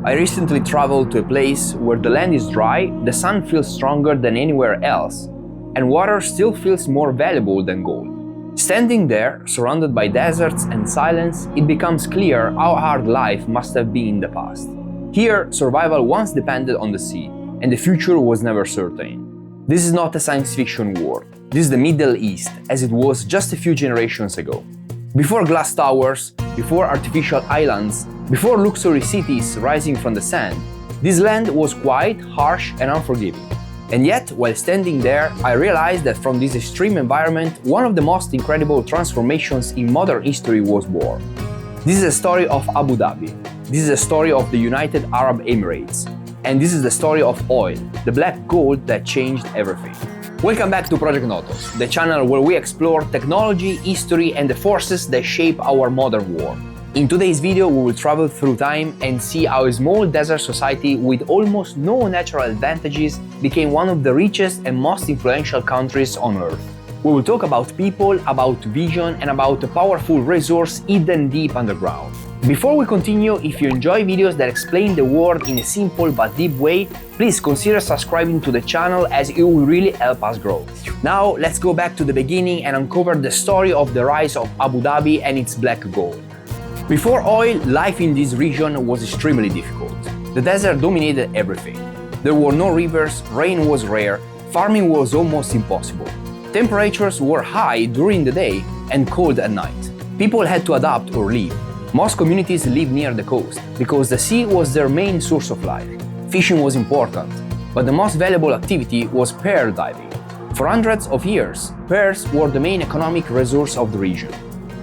I recently traveled to a place where the land is dry, the sun feels stronger than anywhere else, and water still feels more valuable than gold. Standing there, surrounded by deserts and silence, it becomes clear how hard life must have been in the past. Here, survival once depended on the sea, and the future was never certain. This is not a science fiction world. This is the Middle East, as it was just a few generations ago. Before glass towers, before artificial islands, before luxury cities rising from the sand, this land was quiet, harsh, and unforgiving. And yet, while standing there, I realized that from this extreme environment, one of the most incredible transformations in modern history was born. This is a story of Abu Dhabi. This is a story of the United Arab Emirates. And this is the story of oil, the black gold that changed everything. Welcome back to Project NOTOS, the channel where we explore technology, history, and the forces that shape our modern world. In today's video, we will travel through time and see how a small desert society with almost no natural advantages became one of the richest and most influential countries on Earth. We will talk about people, about vision, and about a powerful resource hidden deep underground. Before we continue, if you enjoy videos that explain the world in a simple but deep way, please consider subscribing to the channel as it will really help us grow. Now, let's go back to the beginning and uncover the story of the rise of Abu Dhabi and its black gold. Before oil, life in this region was extremely difficult. The desert dominated everything. There were no rivers, rain was rare, farming was almost impossible. Temperatures were high during the day and cold at night. People had to adapt or leave. Most communities lived near the coast because the sea was their main source of life. Fishing was important, but the most valuable activity was pearl diving. For hundreds of years, pearls were the main economic resource of the region.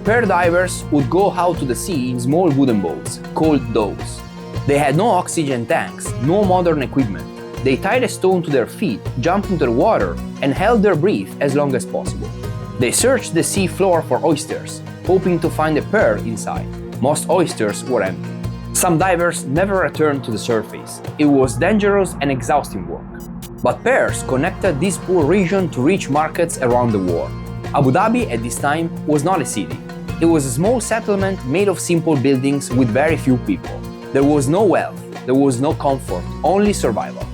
Pearl divers would go out to the sea in small wooden boats, called dhows. They had no oxygen tanks, no modern equipment. They tied a stone to their feet, jumped into the water, and held their breath as long as possible. They searched the sea floor for oysters, hoping to find a pearl inside. Most oysters were empty. Some divers never returned to the surface. It was dangerous and exhausting work. But pearls connected this poor region to rich markets around the world. Abu Dhabi at this time was not a city. It was a small settlement made of simple buildings with very few people. There was no wealth, there was no comfort, only survival.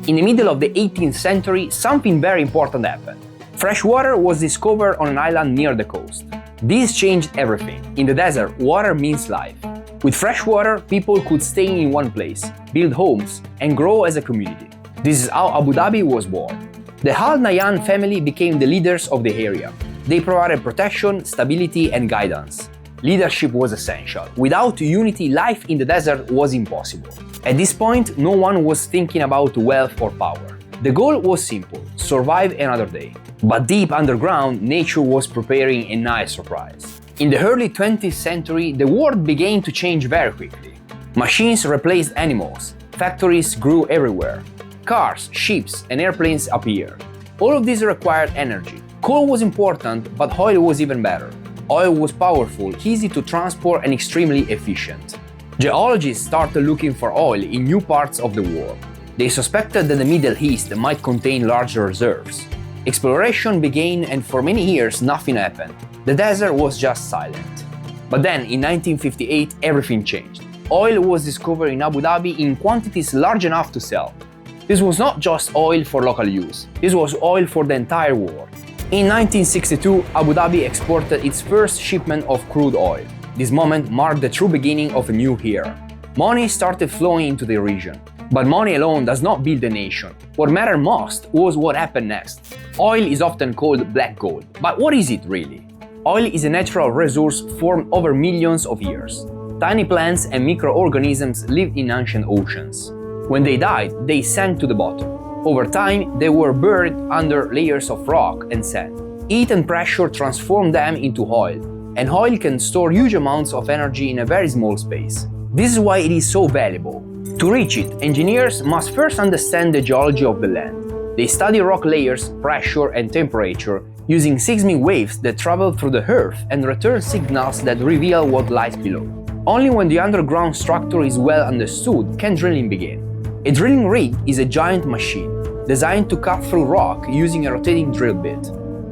In the middle of the 18th century, something very important happened. Fresh water was discovered on an island near the coast. This changed everything. In the desert, water means life. With fresh water, people could stay in one place, build homes, and grow as a community. This is how Abu Dhabi was born. The Al Nahyan family became the leaders of the area. They provided protection, stability, and guidance. Leadership was essential. Without unity, life in the desert was impossible. At this point, no one was thinking about wealth or power. The goal was simple: survive another day. But deep underground, nature was preparing a nice surprise. In the early 20th century, the world began to change very quickly. Machines replaced animals. Factories grew everywhere. Cars, ships, and airplanes appeared. All of this required energy. Coal was important, but oil was even better. Oil was powerful, easy to transport, and extremely efficient. Geologists started looking for oil in new parts of the world. They suspected that the Middle East might contain larger reserves. Exploration began, and for many years nothing happened. The desert was just silent. But then, in 1958, everything changed. Oil was discovered in Abu Dhabi in quantities large enough to sell. This was not just oil for local use, this was oil for the entire world. In 1962, Abu Dhabi exported its first shipment of crude oil. This moment marked the true beginning of a new era. Money started flowing into the region. But money alone does not build a nation. What mattered most was what happened next. Oil is often called black gold, but what is it really? Oil is a natural resource formed over millions of years. Tiny plants and microorganisms lived in ancient oceans. When they died, they sank to the bottom. Over time, they were buried under layers of rock and sand. Heat and pressure transformed them into oil, and oil can store huge amounts of energy in a very small space. This is why it is so valuable. To reach it, engineers must first understand the geology of the land. They study rock layers, pressure, and temperature using seismic waves that travel through the earth and return signals that reveal what lies below. Only when the underground structure is well understood can drilling begin. A drilling rig is a giant machine designed to cut through rock using a rotating drill bit.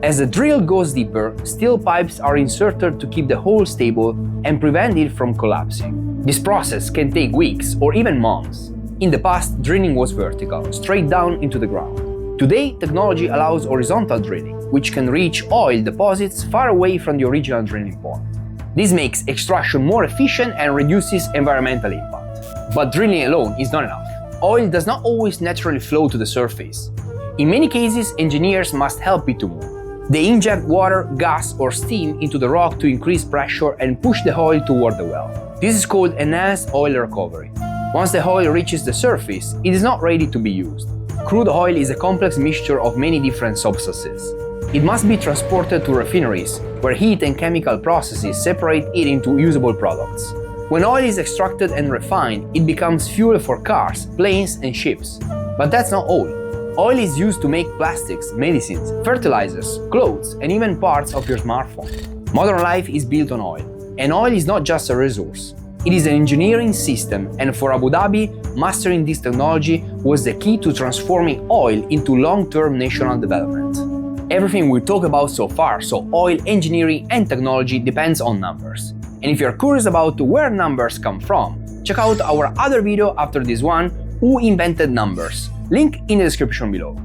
As the drill goes deeper, steel pipes are inserted to keep the hole stable and prevent it from collapsing. This process can take weeks or even months. In the past, drilling was vertical, straight down into the ground. Today, technology allows horizontal drilling, which can reach oil deposits far away from the original drilling point. This makes extraction more efficient and reduces environmental impact. But drilling alone is not enough. Oil does not always naturally flow to the surface. In many cases, engineers must help it to move. They inject water, gas, or steam into the rock to increase pressure and push the oil toward the well. This is called enhanced oil recovery. Once the oil reaches the surface, it is not ready to be used. Crude oil is a complex mixture of many different substances. It must be transported to refineries, where heat and chemical processes separate it into usable products. When oil is extracted and refined, it becomes fuel for cars, planes, and ships. But that's not all. Oil is used to make plastics, medicines, fertilizers, clothes, and even parts of your smartphone. Modern life is built on oil, and oil is not just a resource. It is an engineering system, and for Abu Dhabi, mastering this technology was the key to transforming oil into long-term national development. Everything we talk about so far, so oil engineering and technology, depends on numbers. And if you're curious about where numbers come from, check out our other video after this one, Who Invented Numbers? Link in the description below.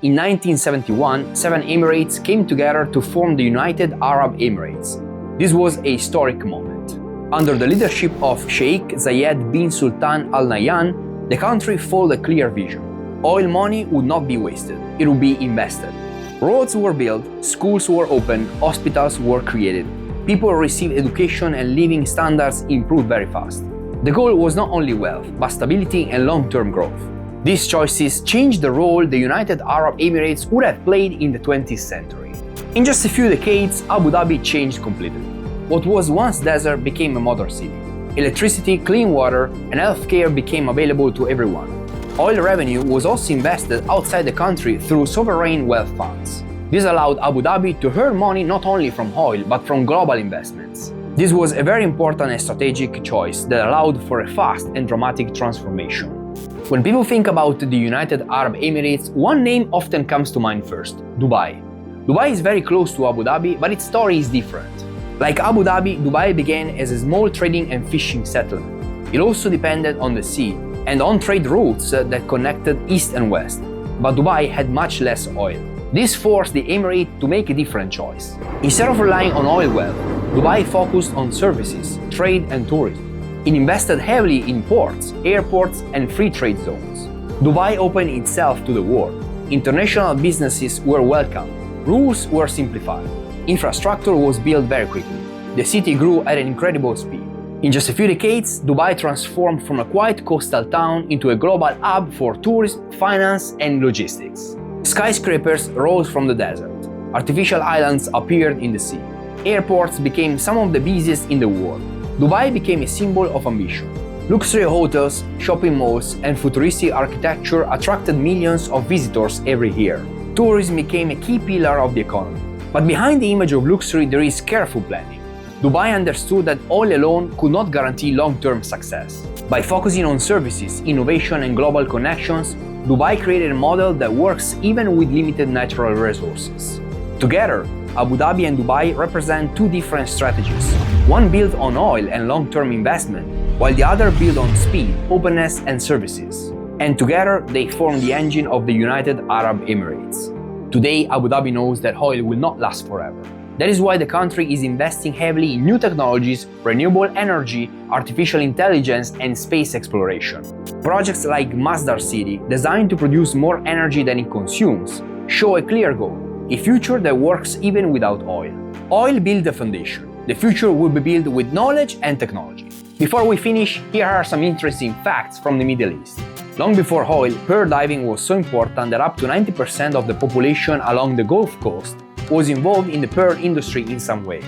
In 1971, 7 Emirates came together to form the United Arab Emirates. This was a historic moment. Under the leadership of Sheikh Zayed bin Sultan Al Nahyan, the country followed a clear vision. Oil money would not be wasted, it would be invested. Roads were built, schools were opened, hospitals were created. People received education and living standards improved very fast. The goal was not only wealth, but stability and long-term growth. These choices changed the role the United Arab Emirates would have played in the 20th century. In just a few decades, Abu Dhabi changed completely. What was once desert became a modern city. Electricity, clean water, and healthcare became available to everyone. Oil revenue was also invested outside the country through sovereign wealth funds. This allowed Abu Dhabi to earn money not only from oil, but from global investments. This was a very important and strategic choice that allowed for a fast and dramatic transformation. When people think about the United Arab Emirates, one name often comes to mind first: Dubai. Dubai is very close to Abu Dhabi, but its story is different. Like Abu Dhabi, Dubai began as a small trading and fishing settlement. It also depended on the sea and on trade routes that connected east and west. But Dubai had much less oil. This forced the emirate to make a different choice. Instead of relying on oil wealth, Dubai focused on services, trade, and tourism. It invested heavily in ports, airports, and free trade zones. Dubai opened itself to the world. International businesses were welcomed. Rules were simplified. Infrastructure was built very quickly. The city grew at an incredible speed. In just a few decades, Dubai transformed from a quiet coastal town into a global hub for tourism, finance, and logistics. Skyscrapers rose from the desert. Artificial islands appeared in the sea. Airports became some of the busiest in the world. Dubai became a symbol of ambition. Luxury hotels, shopping malls, and futuristic architecture attracted millions of visitors every year. Tourism became a key pillar of the economy. But behind the image of luxury there is careful planning. Dubai understood that oil alone could not guarantee long-term success. By focusing on services, innovation, and global connections, Dubai created a model that works even with limited natural resources. Together, Abu Dhabi and Dubai represent two different strategies. One built on oil and long-term investment, while the other built on speed, openness, and services. And together, they form the engine of the United Arab Emirates. Today, Abu Dhabi knows that oil will not last forever. That is why the country is investing heavily in new technologies, renewable energy, artificial intelligence, and space exploration. Projects like Masdar City, designed to produce more energy than it consumes, show a clear goal: a future that works even without oil. Oil built the foundation. The future will be built with knowledge and technology. Before we finish, here are some interesting facts from the Middle East. Long before oil, pearl diving was so important that up to 90% of the population along the Gulf Coast was involved in the pearl industry in some way.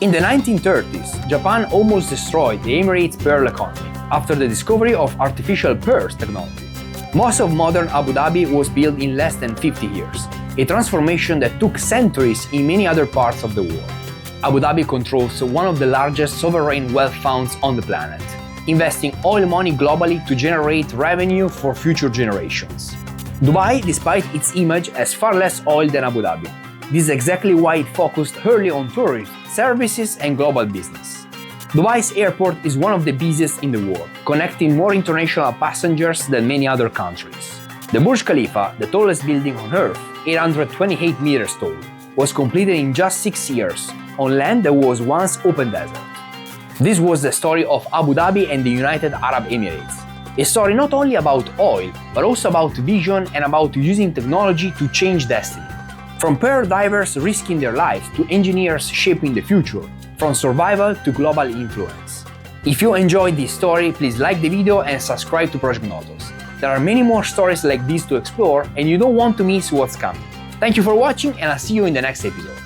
In the 1930s, Japan almost destroyed the Emirates' pearl economy after the discovery of artificial pearls technology. Most of modern Abu Dhabi was built in less than 50 years, a transformation that took centuries in many other parts of the world. Abu Dhabi controls one of the largest sovereign wealth funds on the planet, investing oil money globally to generate revenue for future generations. Dubai, despite its image, has far less oil than Abu Dhabi. This is exactly why it focused early on tourism, services, and global business. Dubai's airport is one of the busiest in the world, connecting more international passengers than many other countries. The Burj Khalifa, the tallest building on Earth, 828 meters tall, was completed in just 6 years, on land that was once open desert. This was the story of Abu Dhabi and the United Arab Emirates. A story not only about oil, but also about vision and about using technology to change destiny. From pearl divers risking their lives to engineers shaping the future, from survival to global influence. If you enjoyed this story, please like the video and subscribe to Project NOTOS. There are many more stories like these to explore, and you don't want to miss what's coming. Thank you for watching, and I'll see you in the next episode.